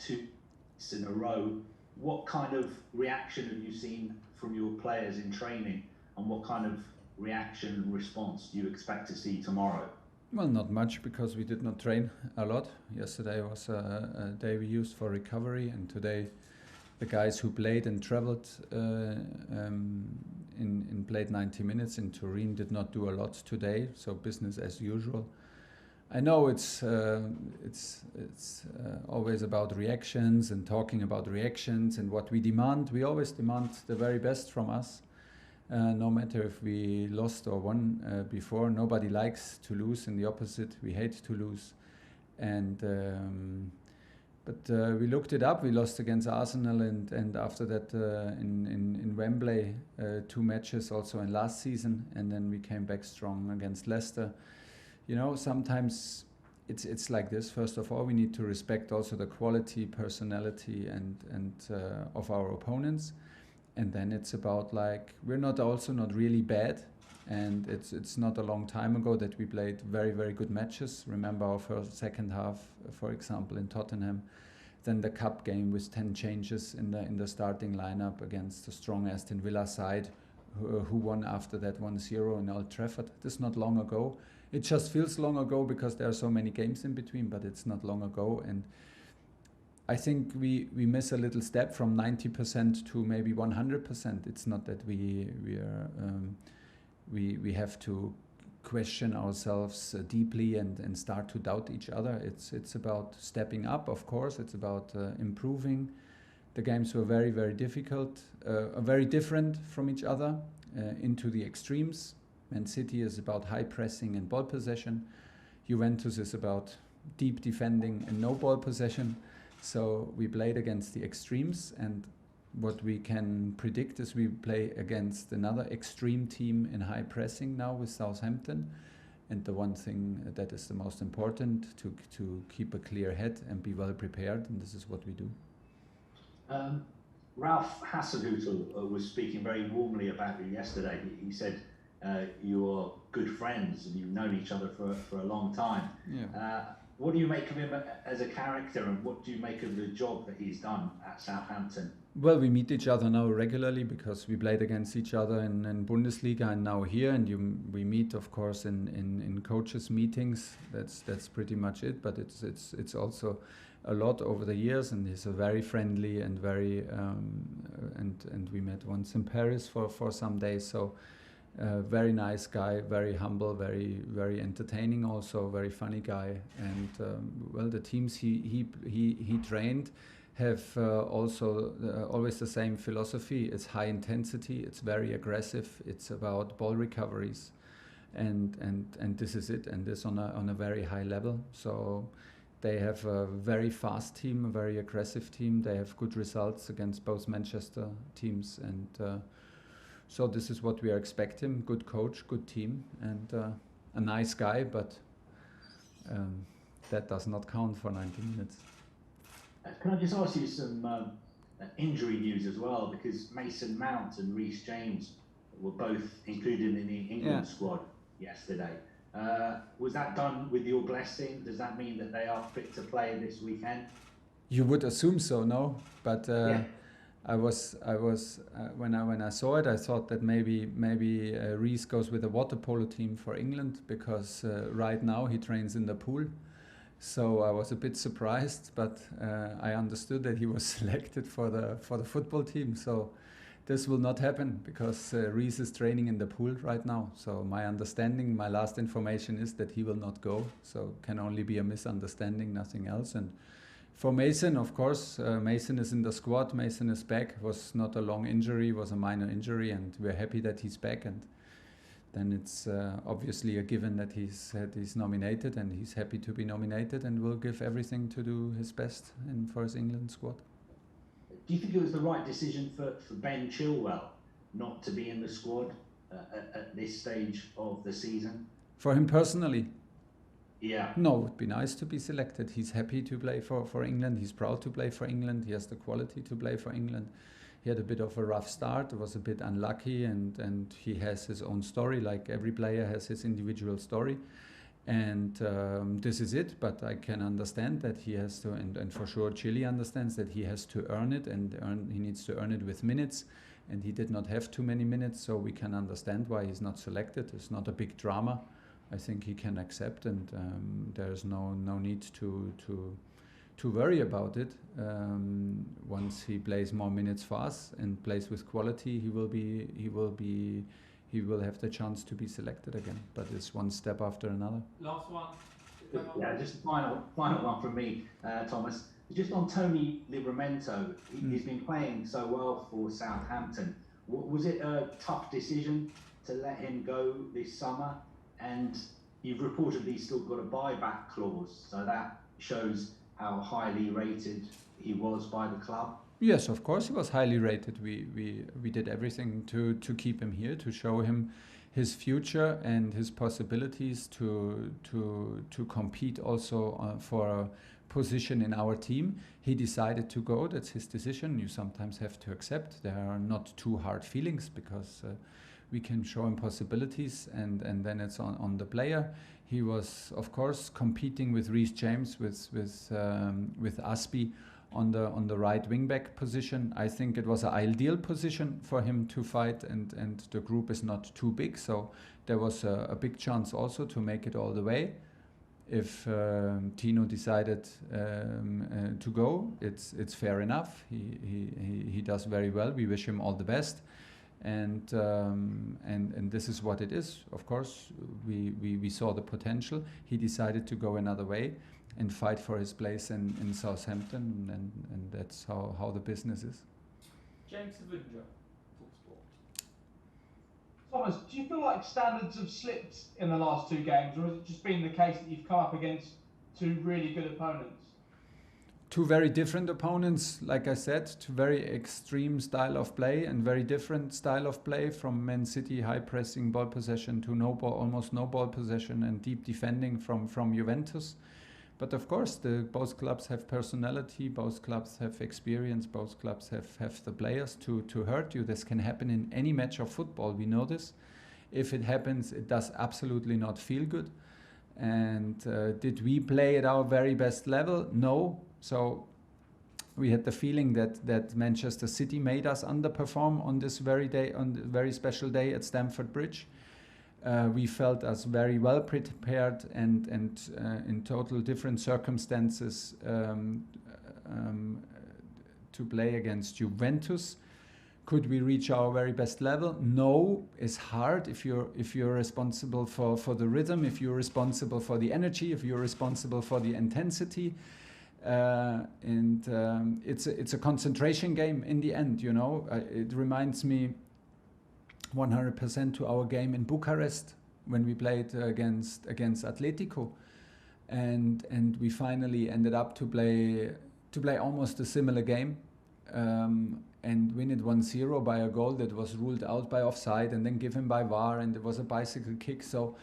2 in a row. What kind of reaction have you seen from your players in training, and what kind of reaction and response do you expect to see tomorrow? Well, not much, because we did not train a lot. Yesterday was a day we used for recovery, and today the guys who played and traveled in played 90 minutes in Turin did not do a lot today, so business as usual. I know it's always about reactions and talking about reactions and what we demand. We always demand the very best from us, no matter if we lost or won before. Nobody likes to lose, and the opposite, we hate to lose. And but we looked it up. We lost against Arsenal, and after that in Wembley, 2 matches also in last season, and then we came back strong against Leicester. You know, sometimes it's like this. First of all, we need to respect also the quality, personality, and of our opponents, and then it's about, like, we're not really bad, and it's not a long time ago that we played very, very good matches. Remember our second half, for example, in Tottenham. Then the cup game with 10 changes in the starting lineup against the strong Aston Villa side, who won after that 1-0 in Old Trafford. This is not long ago. It just feels long ago because there are so many games in between, but it's not long ago. And I think we miss a little step from 90% to maybe 100%. It's not that we have to question ourselves deeply and start to doubt each other. It's about stepping up, of course. It's about improving. The games were very, very difficult, very different from each other, into the extremes. Man City is about high pressing and ball possession. Juventus is about deep defending and no ball possession. So we played against the extremes, and what we can predict is we play against another extreme team in high pressing now with Southampton. And the one thing that is the most important, to keep a clear head and be well prepared, and this is what we do. Ralph Hasenhüttl was speaking very warmly about you yesterday. He said you're good friends and you've known each other for a long time. Yeah. What do you make of him as a character, and what do you make of the job that he's done at Southampton? Well, we meet each other now regularly because we played against each other in Bundesliga and now here, and we meet, of course, in coaches' meetings. That's pretty much it. But it's also a lot over the years, and he's a very friendly and very and we met once in Paris for some days. So. Very nice guy, very humble, very, very entertaining, also very funny guy. And well, the teams he trained have also always the same philosophy. It's high intensity, it's very aggressive, it's about ball recoveries, and this is it, and this on a very high level. So they have a very fast team, a very aggressive team. They have good results against both Manchester teams, and so this is what we are expecting. Good coach, good team, and a nice guy, but that does not count for 90 minutes. Can I just ask you some injury news as well? Because Mason Mount and Reece James were both included in the England squad yesterday. Was that done with your blessing? Does that mean that they are fit to play this weekend? You would assume so, no? But yeah. I was when I saw it, I thought that maybe Reece goes with a water polo team for England, because right now he trains in the pool. So I was a bit surprised, but I understood that he was selected for the football team. So this will not happen, because Reece is training in the pool right now. So my understanding, my last information is that he will not go. So can only be a misunderstanding, nothing else. And for Mason, of course, Mason is in the squad. Mason is back. It was not a long injury, it was a minor injury, and we're happy that he's back. And then it's obviously a given that he's nominated, and he's happy to be nominated, and will give everything to do his best for his England squad. Do you think it was the right decision for Ben Chilwell not to be in the squad at this stage of the season? For him personally? Yeah. No, it would be nice to be selected. He's happy to play for England. He's proud to play for England. He has the quality to play for England. He had a bit of a rough start, was a bit unlucky, and he has his own story, like every player has his individual story. And this is it, but I can understand that he has to, and for sure Chile understands that he has to earn it, and he needs to earn it with minutes, and he did not have too many minutes, so we can understand why he's not selected. It's not a big drama. I think he can accept, and there's no need to worry about it. Once he plays more minutes for us and plays with quality, he will have the chance to be selected again. But it's one step after another. Last one. Yeah, just final one from me, Thomas. Just on Tony Livramento, he's been playing so well for Southampton. Was it a tough decision to let him go this summer? And you've reportedly still got a buyback clause, so that shows how highly rated he was by the club. Yes, of course he was highly rated. We did everything to keep him here, to show him his future and his possibilities to compete also for a position in our team. He decided to go. That's his decision. You sometimes have to accept. There are not too hard feelings, because we can show him possibilities, and then it's on the player. He was, of course, competing with Reece James, with Aspi on the right wing back position. I think it was an ideal position for him to fight, and the group is not too big, so there was a big chance also to make it all the way. If Tino decided to go, it's fair enough. He does very well. We wish him all the best. And this is what it is. Of course, we saw the potential. He decided to go another way and fight for his place in Southampton, and that's how the business is. James Avenger, Talksport. Thomas, do you feel like standards have slipped in the last two games, or has it just been the case that you've come up against two really good opponents? Two very different opponents, like I said, two very extreme style of play and very different style of play, from Man City high pressing ball possession to almost no ball possession and deep defending from Juventus. But of course, both clubs have personality, both clubs have experience, both clubs have the players to hurt you. This can happen in any match of football, we know this. If it happens, it does absolutely not feel good. And did we play at our very best level? No. So we had the feeling that Manchester City made us underperform on this very day, on the very special day at Stamford Bridge. We felt us very well prepared and in total different circumstances to play against Juventus. Could we reach our very best level? No. It's hard if you're responsible for the rhythm, if you're responsible for the energy, if you're responsible for the intensity. It's a concentration game in the end, you know. It reminds me 100% to our game in Bucharest when we played against Atletico, and we finally ended up to play almost a similar game and win it 1-0 by a goal that was ruled out by offside, and then given by VAR, and it was a bicycle kick. So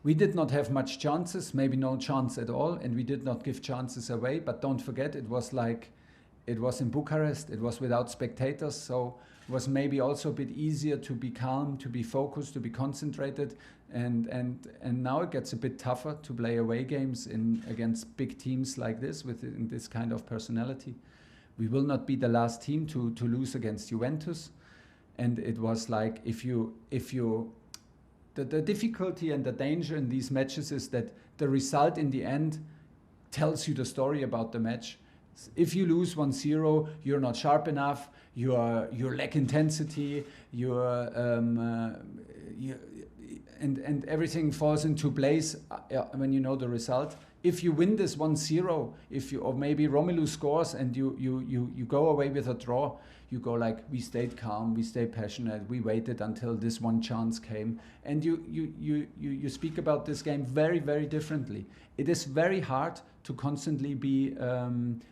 we did not have much chances, maybe no chance at all, and we did not give chances away. But don't forget, it was in Bucharest, it was without spectators, so it was maybe also a bit easier to be calm, to be focused, to be concentrated, and now it gets a bit tougher to play away games against big teams like this with this kind of personality. We will not be the last team to lose against Juventus, and it was like the difficulty and the danger in these matches is that the result in the end tells you the story about the match. If you lose 1-0, you're not sharp enough, you lack intensity, and everything falls into place when you know the result. If you win this 1-0, or maybe Romelu scores and you go away with a draw, you go like, we stayed calm, we stayed passionate, we waited until this one chance came, and you speak about this game very, very differently. It is very hard to constantly be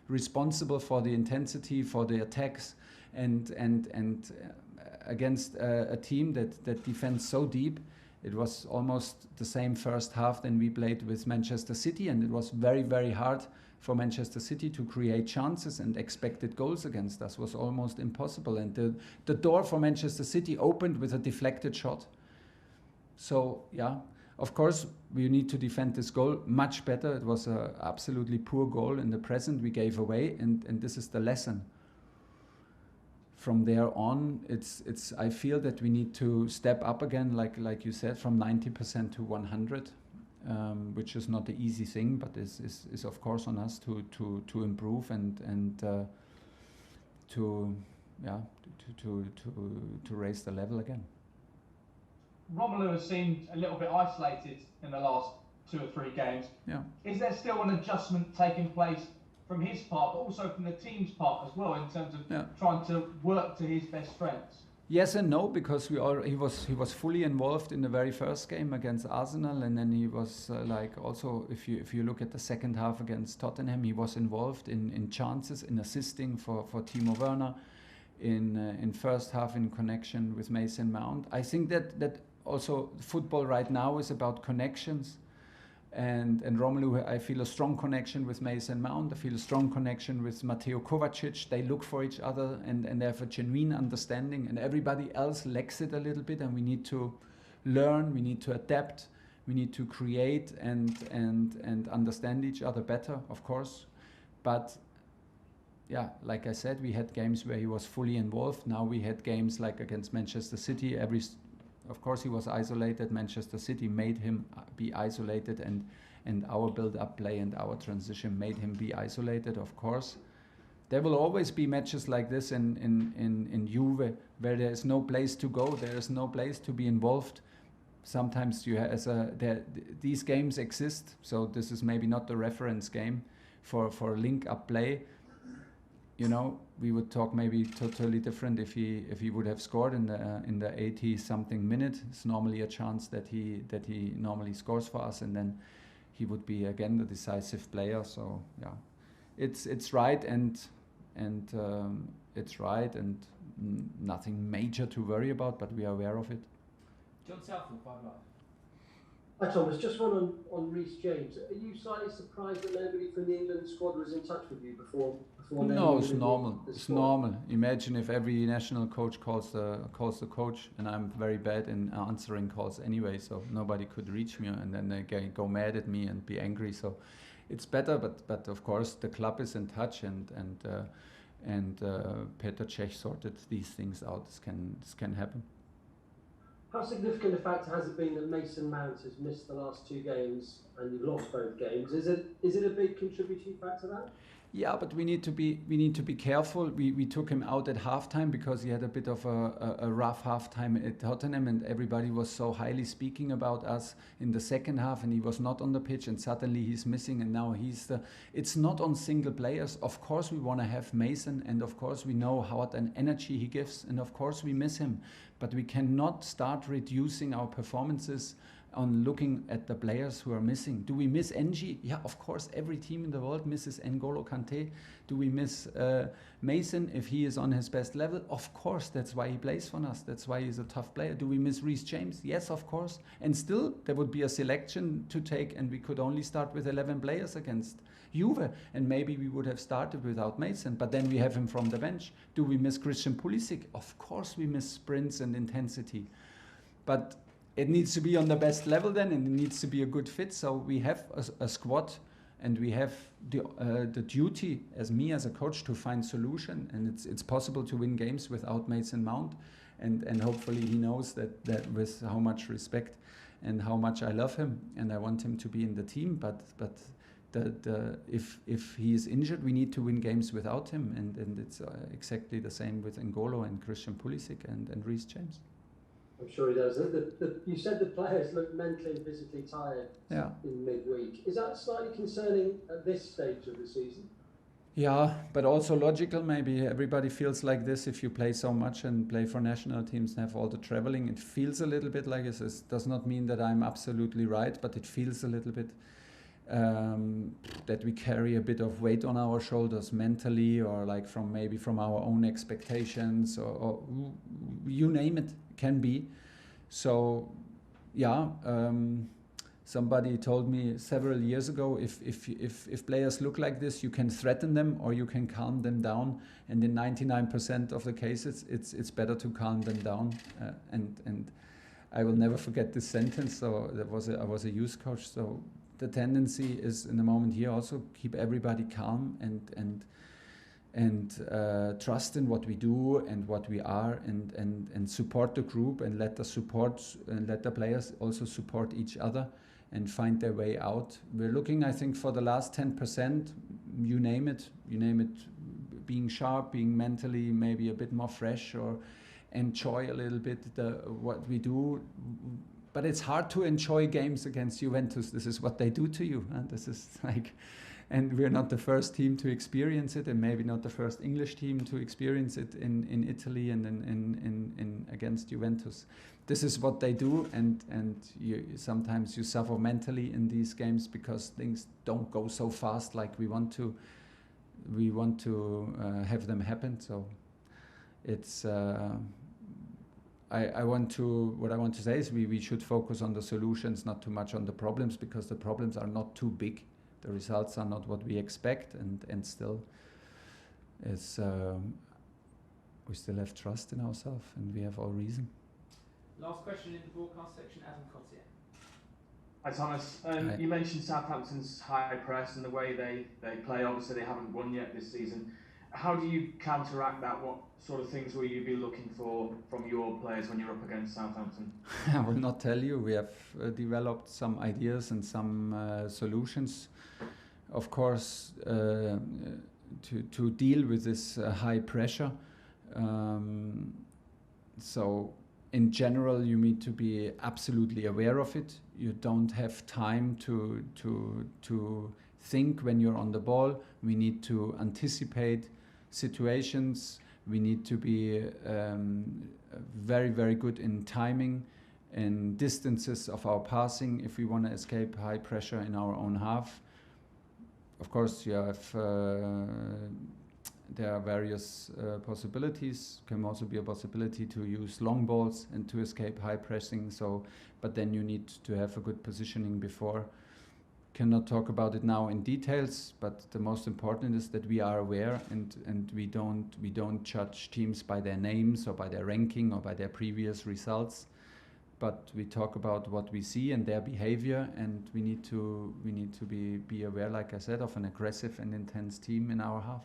responsible for the intensity, for the attacks, and against a team that defends so deep. It was almost the same first half than we played with Manchester City, and it was very, very hard for Manchester City to create chances, and expected goals against us was almost impossible. And the door for Manchester City opened with a deflected shot. So yeah, Of course, we need to defend this goal much better. It was an absolutely poor goal in the present we gave away, and this is the lesson. From there on, I feel that we need to step up again, like you said, from 90% to 100, which is not the easy thing, but is of course on us to improve and to raise the level again. Romelu has seemed a little bit isolated in the last 2 or 3 games. Yeah. Is there still an adjustment taking place from his part, but also from the team's part as well, in terms of trying to work to his best strengths? Yes and no, because he was fully involved in the very first game against Arsenal, and then he was also if you look at the second half against Tottenham, he was involved in chances, in assisting for Timo Werner, in first half in connection with Mason Mount. I think that also football right now is about connections. And Romelu, I feel a strong connection with Mason Mount. I feel a strong connection with Mateo Kovacic. They look for each other and they have a genuine understanding. And everybody else lacks it a little bit. And we need to learn. We need to adapt. We need to create and understand each other better, of course. But yeah, like I said, we had games where he was fully involved. Now we had games like against Manchester City. Of course, he was isolated. Manchester City made him be isolated, and our build-up play and our transition made him be isolated, of course. There will always be matches like this in Juve, where there is no place to go, there is no place to be involved. Sometimes these games exist, so this is maybe not the reference game for link-up play. You know, we would talk maybe totally different if he would have scored in the 80-something minute. It's normally a chance that he normally scores for us, and then he would be again the decisive player. So yeah, it's right and it's right and nothing major to worry about, but we are aware of it. John Southall, 5 Live. Hi Thomas, just one on Reece James. Are you slightly surprised that nobody from the England squad was in touch with you before? No, it's normal. It's normal. Imagine if every national coach calls the coach, and I'm very bad in answering calls anyway, so nobody could reach me, and then they go mad at me and be angry. So it's better, but of course the club is in touch, and Petr Cech sorted these things out. This can happen. How significant a factor has it been that Mason Mount has missed the last 2 games and you've lost both games? Is it a big contributing factor, that? Yeah, but we need to be careful. We took him out at halftime because he had a bit of a rough halftime at Tottenham, and everybody was so highly speaking about us in the second half, and he was not on the pitch, and suddenly he's missing, and now it's not on single players. Of course we want to have Mason, and of course we know how an energy he gives, and of course we miss him, but we cannot start reducing our performances on looking at the players who are missing. Do we miss NG? Yeah, of course, every team in the world misses N'Golo Kante. Do we miss Mason if he is on his best level? Of course, that's why he plays for us. That's why he's a tough player. Do we miss Reece James? Yes, of course. And still, there would be a selection to take, and we could only start with 11 players against Juve, and maybe we would have started without Mason, but then we have him from the bench. Do we miss Christian Pulisic? Of course we miss sprints and intensity. But it needs to be on the best level then, and it needs to be a good fit. So we have a squad, and we have the duty as a coach to find solution, and it's possible to win games without Mason Mount, and hopefully he knows that with how much respect and how much I love him and I want him to be in the team. But if he is injured, we need to win games without him, and it's exactly the same with N'Golo and Christian Pulisic and Reece James. I'm sure he does. You said the players look mentally and physically tired in midweek. Is that slightly concerning at this stage of the season? Yeah, but also logical. Maybe everybody feels like this if you play so much and play for national teams and have all the traveling. It feels a little bit like this. It does not mean that I'm absolutely right, but it feels a little bit that we carry a bit of weight on our shoulders mentally, or like from our own expectations, or you name it. Can be. So yeah, somebody told me several years ago, if players look like this, you can threaten them or you can calm them down, and in 99% of the cases it's better to calm them down, and I will never forget this sentence. So I was a youth coach. So the tendency is in the moment here also keep everybody calm and trust in what we do and what we are, and support the group, and let the players also support each other and find their way out. We're looking, I think, for the last 10%, you name it, being sharp, being mentally maybe a bit more fresh, or enjoy a little bit what we do. But it's hard to enjoy games against Juventus. This is what they do to you, and this is like, and we're not the first team to experience it, and maybe not the first English team to experience it in Italy and in against Juventus. This is what they do, and sometimes you suffer mentally in these games because things don't go so fast like we want to have them happen. So it's what I want to say is we should focus on the solutions, not too much on the problems, because the problems are not too big. The results are not what we expect, and still is we still have trust in ourselves, and we have all reason. Last question in the broadcast section, Adam Cotier. Hi Thomas, you mentioned Southampton's high press and the way they play. Obviously they haven't won yet this season. How do you counteract that? What sort of things will you be looking for from your players when you're up against Southampton? I will not tell you. We have developed some ideas and some solutions, of course, to deal with this high pressure. So in general, you need to be absolutely aware of it. You don't have time to think when you're on the ball. We need to anticipate situations. We need to be very, very good in timing and distances of our passing if we want to escape high pressure in our own half. Of course, you have there are various possibilities. Can also be a possibility to use long balls and to escape high pressing. So, but then you need to have a good positioning before. Cannot talk about it now in details, but the most important is that we are aware, and we don't judge teams by their names or by their ranking or by their previous results, but we talk about what we see and their behavior, and we need to be aware, like I said, of an aggressive and intense team in our half.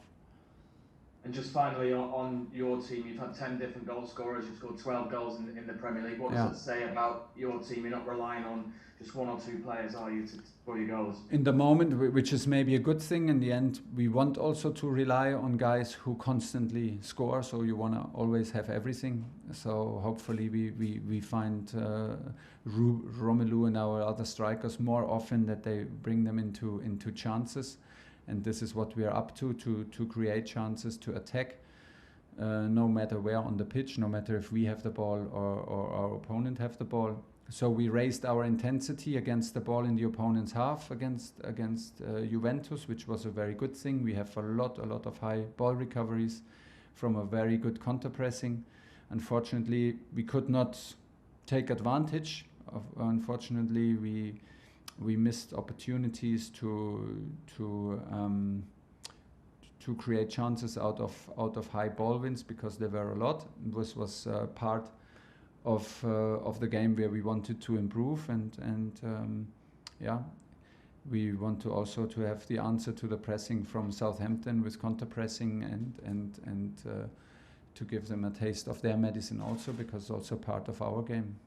And just finally, on your team, you've had 10 different goal scorers. You've scored 12 goals in the Premier League. What does it say about your team? You're not relying on just one or two players, are you, for your goals? In the moment, which is maybe a good thing. In the end, we want also to rely on guys who constantly score. So you want to always have everything. So hopefully we find Romelu and our other strikers more often, that they bring them into chances. And this is what we are up to create chances, to attack, no matter where on the pitch, no matter if we have the ball or our opponent have the ball. So we raised our intensity against the ball in the opponent's half against Juventus, which was a very good thing. We have a lot of high ball recoveries from a very good counter pressing. Unfortunately, we could not take advantage of. Unfortunately, we missed opportunities to create chances out of high ball wins, because there were a lot. This was part of the game where we wanted to improve, and we want to also to have the answer to the pressing from Southampton with counter pressing, and to give them a taste of their medicine also, because it's also part of our game.